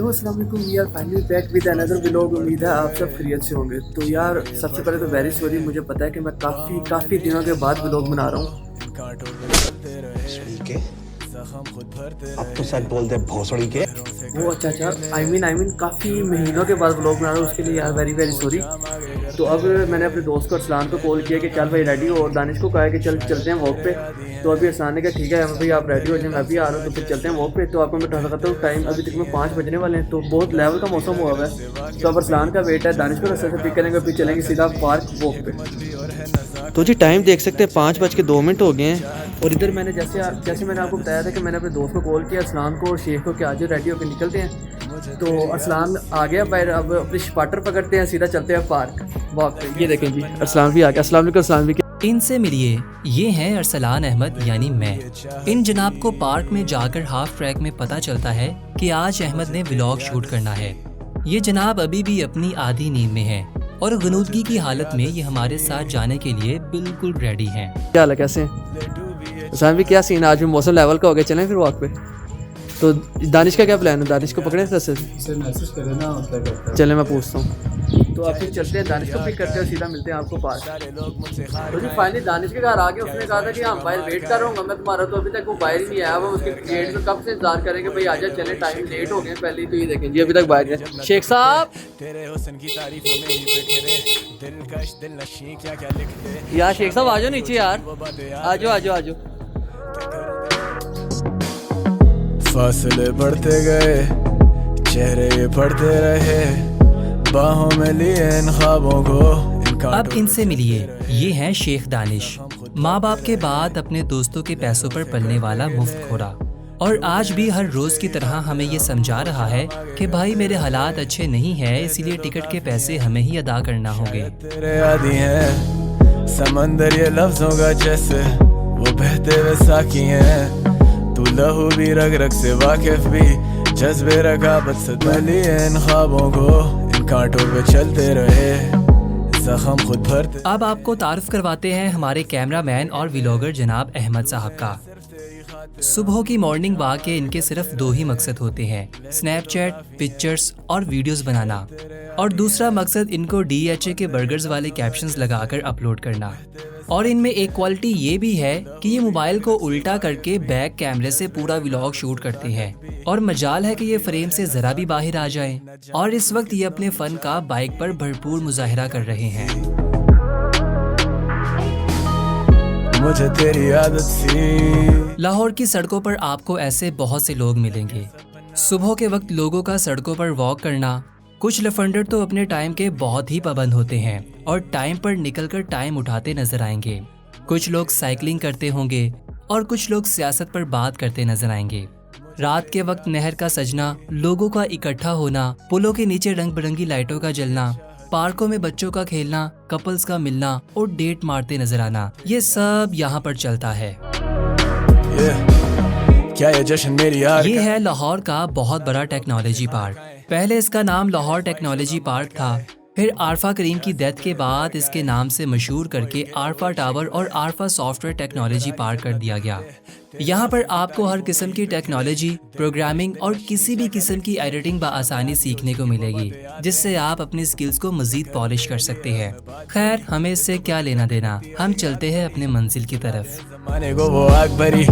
Hello अस्सलाम वालेकुम यार, finally back with another vlog. उम्मीद है आप सब खैरियत से होंगे। तो यार सबसे पहले तो वेरी सॉरी, मुझे पता है कि मैं काफ़ी दिनों के बाद व्लॉग बना रहा हूँ। के अब तो सच बोल दे भोसड़ी के। वो अच्छा आई मीन काफ़ी महीनों के बाद व्लॉग बना रहा हूँ, उसके लिए यार वेरी सॉरी। तो अब मैंने अपने दोस्त को अरसलान को कॉल किया कि चल भाई रेडी हो, और दानिश को कहा कि चलते हैं वॉक पे। तो अभी अरसलान ने कहा ठीक है भाई आप रेडी हो जाए, मैं भी आ रहा हूँ, तो फिर चलते हैं वॉक पे। तो आपको मैं बता सकता हूँ टाइम अभी तक में 5 बजने वाले हैं, तो बहुत लेवल का मौसम हुआ हुआ है। तो अब अरसलान का वेट है, दानिश को रास्ते से पिक करेंगे, फिर चलेंगे सीधा पार्क वॉक पे। तो जी टाइम देख सकते हैं 5:02 हो गए हैं। और इधर मैंने जैसे मैंने आपको बताया था कि मैंने अपने दोस्त को कॉल किया अरसलान को और शेख को कि आज रेडी होकर निकलते हैं। तो अरसलान आ गया बाहर, अब अपनी स्पाटर पकड़ते हैं, सीधा चलते हैं पार्क वॉक पे। ये देखें जी अरसलान भी आ गया। अस्सलाम वालेकुम अरसलान भी। इनसे मिलिए, ये हैं अरसलान अहमद यानी मैं। इन जनाब को पार्क में जाकर हाफ ट्रैक में पता चलता है कि आज अहमद ने व्लॉग शूट करना है। ये जनाब अभी भी अपनी आधी नींद में हैं और गनूदगी की हालत में ये हमारे साथ जाने के लिए बिल्कुल रेडी हैं। क्या हाल है, कैसे अरसलान भी? क्या सीन, आज भी मौसम लेवल का हो गया, चलें फिर वॉक पे। तो दानिश का क्या प्लान है? दानिश को पकड़े से मैसेज करे ना, क्या करता है। चले मैं पूछता हूँ। तो आप फिर चलते हैं, दानिश को पिक करते हैं, सीधा मिलते हैं आपको पास। तो जी फाइनली दानिश के घर आ गए। उसने कहा था कि हाँ बाहर वेट कर रहा हूँ मैं तुम्हारा, तो अभी तक वो बाहर ही नहीं आया। वो उसके गेट में कब से इंतजार करेंगे भाई आजा चले, टाइम लेट हो गए पहले। तो ये देखें जी अभी तक बाहर है शेख साहब। यार शेख साहब आ जाओ नीचे यार, आ जाओ। फासले बढ़ते गए, चेहरे ये पढ़ते रहे, बाहों में लिए इन ख्वाबों को। अब इनसे मिलिए, ये हैं शेख दानिश। माँ बाप के बाद अपने दोस्तों के पैसों पर पलने वाला मुफ्तखोरा, और आज भी हर रोज की तरह हमें ये समझा रहा है कि भाई मेरे हालात अच्छे नहीं है, इसीलिए टिकट के पैसे हमें ही अदा करना होंगे। तेरे आदि हैं समंदर ये लफ्जों का, जैसे वो बहते हुए साकी हैं। तू लहू भी रग रग से वाकिफ भी, जज्बे रकाबत से तली इन ख्वाबों को, इन कांटों पे चलते रहे, जख्म खुद भरते। अब आपको तारुफ करवाते हैं हमारे कैमरामैन और व्लॉगर जनाब अहमद साहब का। सुबह की मॉर्निंग वॉक के इनके सिर्फ 2 ही मकसद होते हैं, स्नैपचैट, पिक्चर्स और वीडियोस बनाना, और दूसरा मकसद इनको DHA के बर्गर्स वाले कैप्शंस लगाकर अपलोड करना। और इनमें एक क्वालिटी ये भी है कि ये मोबाइल को उल्टा करके बैक कैमरे से पूरा व्लॉग शूट करते हैं, और मजाल है कि ये फ्रेम से जरा भी बाहर आ जाएं। और इस वक्त ये अपने फन का बाइक पर भरपूर मुजाहिरा कर रहे हैं। मुझे तेरी आदत सी। लाहौर की सड़कों पर आपको ऐसे बहुत से लोग मिलेंगे। सुबह के वक्त लोगों का सड़कों पर वॉक करना। कुछ लफंडर तो अपने टाइम के बहुत ही पाबंद होते हैं और टाइम पर निकलकर टाइम उठाते नजर आएंगे। कुछ लोग साइकिलिंग करते होंगे और कुछ लोग सियासत पर बात करते नजर आएंगे। रात के वक्त नहर का सजना, लोगों का इकट्ठा होना, पुलों के नीचे रंग बिरंगी लाइटों का जलना, पार्कों में बच्चों का खेलना, कपल्स का मिलना और डेट मारते नजर आना, ये सब यहाँ पर चलता है। क्या ये जश्न मेरी यार? ये है लाहौर का बहुत बड़ा टेक्नोलॉजी पार्क। पहले इसका नाम लाहौर टेक्नोलॉजी पार्क था, फिर आरफा करीम की डेथ के बाद इसके नाम से मशहूर करके आरफा टावर और आरफा सॉफ्टवेयर टेक्नोलॉजी पार्क कर दिया गया। यहाँ पर आपको हर किस्म की टेक्नोलॉजी, प्रोग्रामिंग और किसी भी किस्म की एडिटिंग बआसानी सीखने को मिलेगी, जिससे आप अपनी स्किल्स को मजीद पॉलिश कर सकते हैं। खैर हमें इससे क्या लेना देना, हम चलते हैं अपने मंजिल की तरफ। जमाने को वो आग भरी,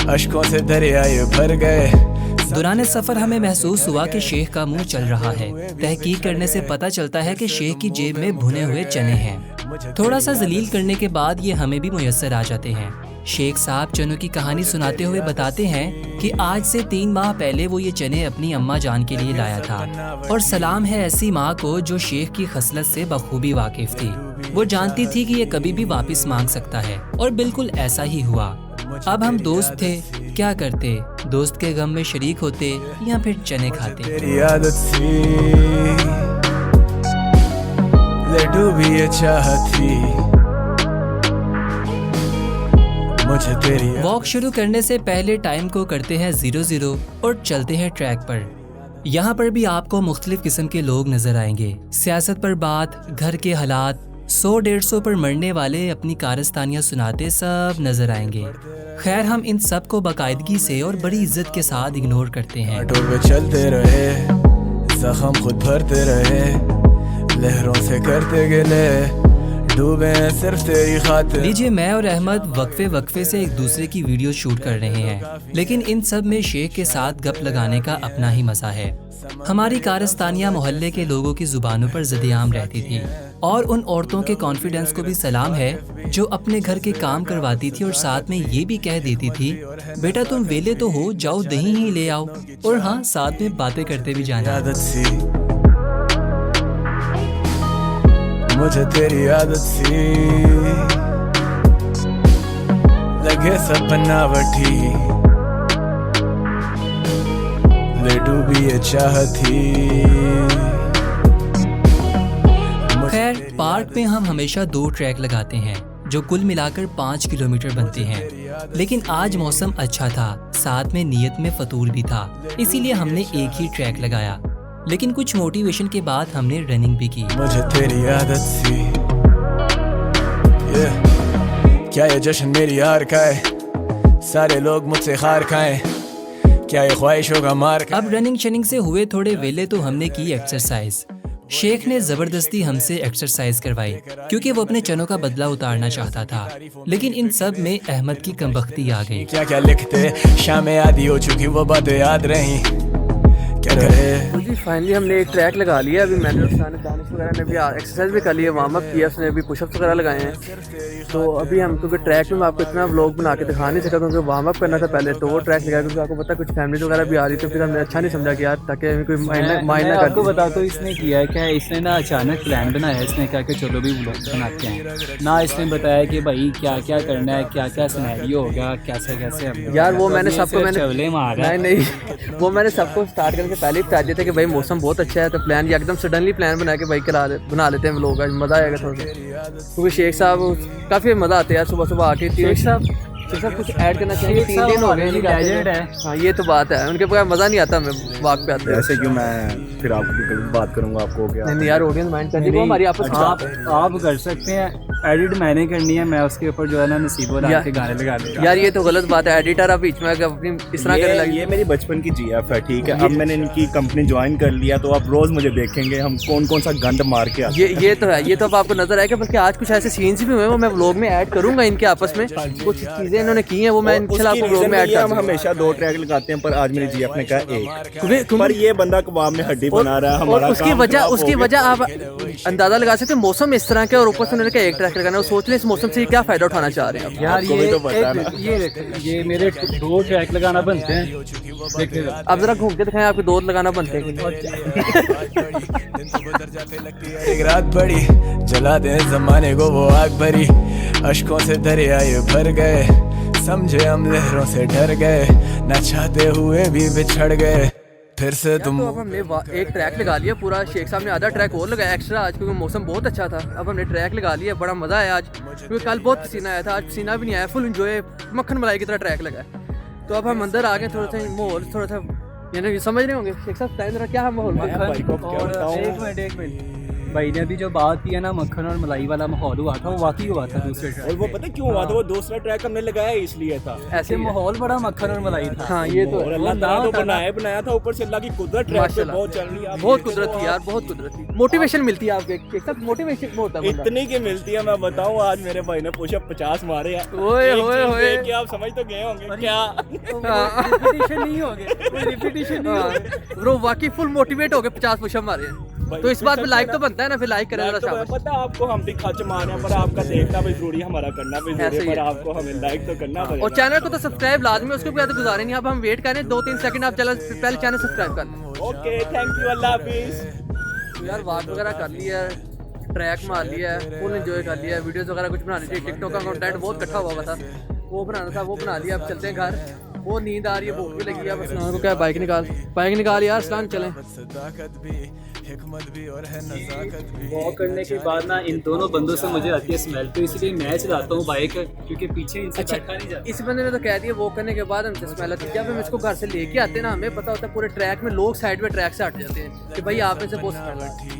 अश्कों से दरिया ये भर गए। दौरान सफर हमें महसूस हुआ कि शेख का मुंह चल रहा है। तहकीक करने से पता चलता है कि शेख की जेब में भुने हुए चने हैं। थोड़ा सा जलील करने के बाद ये हमें भी मुयस्सर आ जाते हैं। शेख साहब चनों की कहानी सुनाते हुए बताते हैं कि आज से 3 माह पहले वो ये चने अपनी अम्मा जान के लिए लाया था, और सलाम है ऐसी माँ को जो शेख की खसलत से बखूबी वाकिफ थी। वो जानती थी कि ये कभी भी वापस मांग सकता है, और बिल्कुल ऐसा ही हुआ। अब हम दोस्त थे, क्या करते, दोस्त के गम में शरीक होते या फिर चने खाते। तेरी आदत सी ले डूबी ये चाहत थी, मुझे तेरी। वॉक शुरू करने से पहले टाइम को करते हैं 00 और चलते हैं ट्रैक पर। यहाँ पर भी आपको मुख्तलिफ किस्म के लोग नजर आएंगे। सियासत पर बात, घर के हालात, 100-150 पर मरने वाले अपनी कारस्तानियां सुनाते सब नजर आएंगे। खैर हम इन सब को बाकायदगी से और बड़ी इज्जत के साथ इग्नोर करते हैं। ऑटो पे चलते रहे, जख्म खुद भरते रहे, लहरों से करते गिले, डूबे हैं सिर्फ तेरी खातिर। लीजिए, मैं और अहमद वक्फे वक्फे से एक दूसरे की वीडियो शूट कर रहे हैं, लेकिन इन सब में शेख के साथ गप लगाने का अपना ही मजा है। हमारी कारस्तानिया मोहल्ले के लोगों की जुबानों पर ज़िद-ए-आम रहती थी, और उन औरतों के कॉन्फिडेंस को भी सलाम है जो अपने घर के काम करवाती थी और साथ में ये भी कह देती थी, बेटा तुम वेले तो हो, जाओ दही ही ले आओ, और हाँ साथ में बातें करते भी जाना। आदत सी मुझे तेरी आदत सी लगे सब बनावटी, ले डूबी ये चाहती। खैर, पार्क में हम हमेशा 2 ट्रैक लगाते हैं जो कुल मिलाकर 5 किलोमीटर बनते हैं, लेकिन आज मौसम अच्छा था, साथ में नियत में फतूर भी था, इसीलिए हमने एक ही ट्रैक लगाया। लेकिन कुछ मोटिवेशन के बाद हमने रनिंग भी की। मुझे तेरी आदत सी क्या ये जश्न मेरी हार का है, सारे लोग मुझसे हार खाएं, क्या ये ख्वाहिशों का मार का। अब रनिंग शनिंग से हुए थोड़े वेले तो हमने की एक्सरसाइज। शेख ने जबरदस्ती हमसे एक्सरसाइज करवाई क्योंकि वो अपने चनों का बदला उतारना चाहता था, लेकिन इन सब में अहमद की कमबख्ती आ गई। क्या क्या लिखते शामें आधी हो चुकी, वो बातें याद रही, क्या करे। तो जी फाइनली हमने एक ट्रैक लगा लिया। अभी मैंने दानिश वगैरह ने भी एक्सरसाइज भी कर ली है, वार्म अप किया, उसने अभी पुशअप्स वगैरह लगाए हैं। तो अभी हम क्योंकि ट्रैक में मैं आपको इतना व्लॉग बना के दिखा नहीं सका क्योंकि वार्म अप करना था पहले, तो वो ट्रैक लगाया क्योंकि आपको पता कुछ फैमिली वगैरह भी आ रही, तो फिर हमने अच्छा नहीं समझा कि यार ताकि हमें कोई माइंड ना आपको कर। बता तो इसने किया है क्या, इसने ना अचानक प्लान बनाया, इसने कहा कि चलो भी व्लॉग बनाते हैं, ना इसने बताया कि भाई क्या क्या करना है, क्या क्या सिनेरियो होगा, कैसे कैसे हम यार वो मैंने सबको चवले मारा। नहीं वो मैंने सबको स्टार्ट करने से पहले ही बता दिया था कि भाई मौसम बहुत अच्छा है, तो प्लान ये एकदम सडनली प्लान बना के भाई बना लेते हैं व्लॉग, आज मज़ा आएगा थोड़ा सा। क्योंकि शेख साहब काफ़ी मज़ा आते हैं यार, सुबह सुबह आके शेख साहब कुछ ऐड करना चाहिए। 3 दिन हो गए लेजेंड है। हाँ ये तो बात है, उनके बगैर मज़ा नहीं आता हमें वाक पे आते हैं। ऐसे क्यों मैं फिर आपको बात करूंगा, आपको क्या नहीं यार ऑडियंस माइंड करनी वो हमारी आपस में आप कर सकते हैं, एडिट मैंने करनी है, मैं उसके ऊपर जो है ना नसीबो रात के गाने लगा दूंगा। यार ये तो गलत बात है, एडिटर आप बीच में अपनी इस तरह करने लगी। ये मेरी बचपन की जीएफ है, ठीक है। अब मैंने इनकी कंपनी ज्वाइन कर लिया, तो आप रोज मुझे देखेंगे हम कौन कौन सा गंद मार के आते हैं। ये तो है, ये तो अब आपको नजर आएगा। बल्कि आज कुछ ऐसे सीन्स भी हुए वो मैं व्लॉग में ऐड करूंगा, इनके आपस में कुछ चीजें इन्होंने की हैं वो मैं इंशाल्लाह आपको व्लॉग में ऐड हम करूंगा। हमेशा 2 ट्रैक लगाते हैं, पर आज मेरी जीएफ ने कहा एक। पर क्योंकि ये बंदा कबाब में हड्डी बना रहा है, हमारा उसकी वजह आप अंदाजा लगा सकते हैं, मौसम इस तरह का और ऊपर से उन्होंने कहा एक ट्रैक लगाना, वो सोच लें इस मौसम से क्या फायदा उठाना चाह रहे हैं आप। यार आपको भी तो पता है ना। ये मेरे 2 ट्रैक लगाना बनते हैं, देखिए अब जरा घूम के दिखाएं, आपके 2 लगाना बनते हैं। एक रात बड़ी जला दे जमाने को वो आग भरी, अश्कों से दरिया ये भर गए, समझे हम लहरों से डर गए, न चाहते हुए भी बिछड़ गए, फिर से तुम। तो अब हमने एक ट्रैक लगा लिया पूरा, शेख साहब ने आधा ट्रैक और लगाया एक्स्ट्रा आज क्योंकि मौसम बहुत अच्छा था। अब हमने ट्रैक लगा लिया, बड़ा मज़ा आया आज क्योंकि कल बहुत पसीना आया था, आज पसीना भी नहीं आया, फुल एंजॉय मक्खन मलाई की तरह ट्रैक लगा। तो अब हम अंदर आ गए, थोड़ा सा माहौल थोड़ा सा यानी समझ रहे होंगे शेख साहब टाइम क्या है माहौल। और एक मिनट भाई ने अभी जो बात की है ना, मक्खन और मलाई वाला माहौल हुआ था, वो वाकई हुआ था दूसरे ट्रैक। और वो पता क्यों हुआ था, वो दूसरा ट्रैक हमने लगाया इसलिए था, ऐसे माहौल बड़ा मक्खन और मलाई था। हाँ ये तो और अल्लाह ताला ने बनाया था, ऊपर से अल्लाह की कुदरत ट्रैक पे बहुत चल रही है। बहुत कुदरती यार, बहुत कुदरती मोटिवेशन मिलती है आपको, एक सब मोटिवेशन होता है। इतनी की मिलती है, मैं बताऊं आज मेरे भाई ने पुशअप 50 मारे हैं। ओए होए होए, क्या आप समझ तो गए होंगे क्या? रिपीटिशन नहीं होगे, रिपीटिशन नहीं होगे ब्रो, वाकई फुल मोटिवेट हो गए 50 पुशअप मारे हैं। तो इस बात पे लाइक तो बनता है ना, फिर लाइक करें जरा शाबाश। पता आपको हम भी खर्च मारे हैं, पर आपका देखना भी जरूरी, हमारा करना भी जरूरी है, पर आपको हमें लाइक तो करना पड़ेगा। और चैनल को तो सब्सक्राइब लाजमी, उसको भी गुजारे नहीं। अब हम वेट करें 2-3 सेकंड, आप चलो पहले चैनल सब्सक्राइब कर लें। ओके थैंक यू, अल्लाह हाफिज। यार वाक वगैरह कर लिया है, ट्रैक मार लिया है, फुल एंजॉय कर लिया है, वीडियोस वगैरह कुछ बनानी थी, टिकटॉक का कंटेंट बहुत इकट्ठा हुआ था, वो बनाना था, वो बना लिया। अब चलते हैं घर, वो नींद आ रही है, भूख भी लगी है। बस को क्या बाइक निकाल यार, सलाम चलें। वॉक करने के बाद ना इन दोनों बंदों से मुझे आती है स्मेल, तो इसलिए मैं चलाता हूँ बाइक क्योंकि पीछे इनसे बैठा नहीं जाता। इस बंदे ने तो कह दिया वो करने के बाद हमसे स्मेल आती है। जब हम इसको घर से लेके आते हैं ना, हमें पता होता है पूरे ट्रैक में लोग साइड में ट्रैक से हट जाते हैं कि भाई आप में से बहुत स्मेल आती है।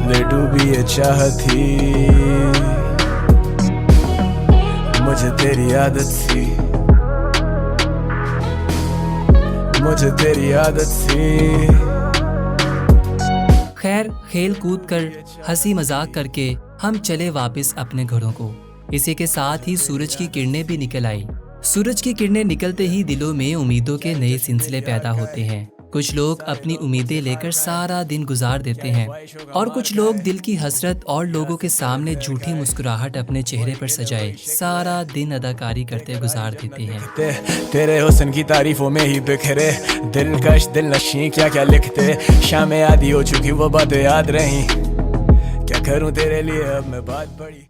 ले डूबी ये चाहती मुझे तेरी आदत सी, मुझे तेरी आदत सी। खैर खेल कूद कर हंसी मजाक करके हम चले वापस अपने घरों को। इसी के साथ ही सूरज की किरणें भी निकल आई। सूरज की किरणें निकलते ही दिलों में उम्मीदों के नए सिलसिले पैदा होते हैं। कुछ लोग अपनी उम्मीदें लेकर सारा दिन गुजार देते हैं और कुछ लोग दिल की हसरत और लोगों के सामने झूठी मुस्कुराहट अपने चेहरे पर सजाए सारा दिन अदाकारी करते गुजार देते हैं। तेरे हुस्न की तारीफों में ही बिखरे दिलकश दिल नशी क्या क्या लिखते। शामें आधी हो चुकी वो बातें याद रही, क्या करूं तेरे लिए अब मैं बात पड़ी।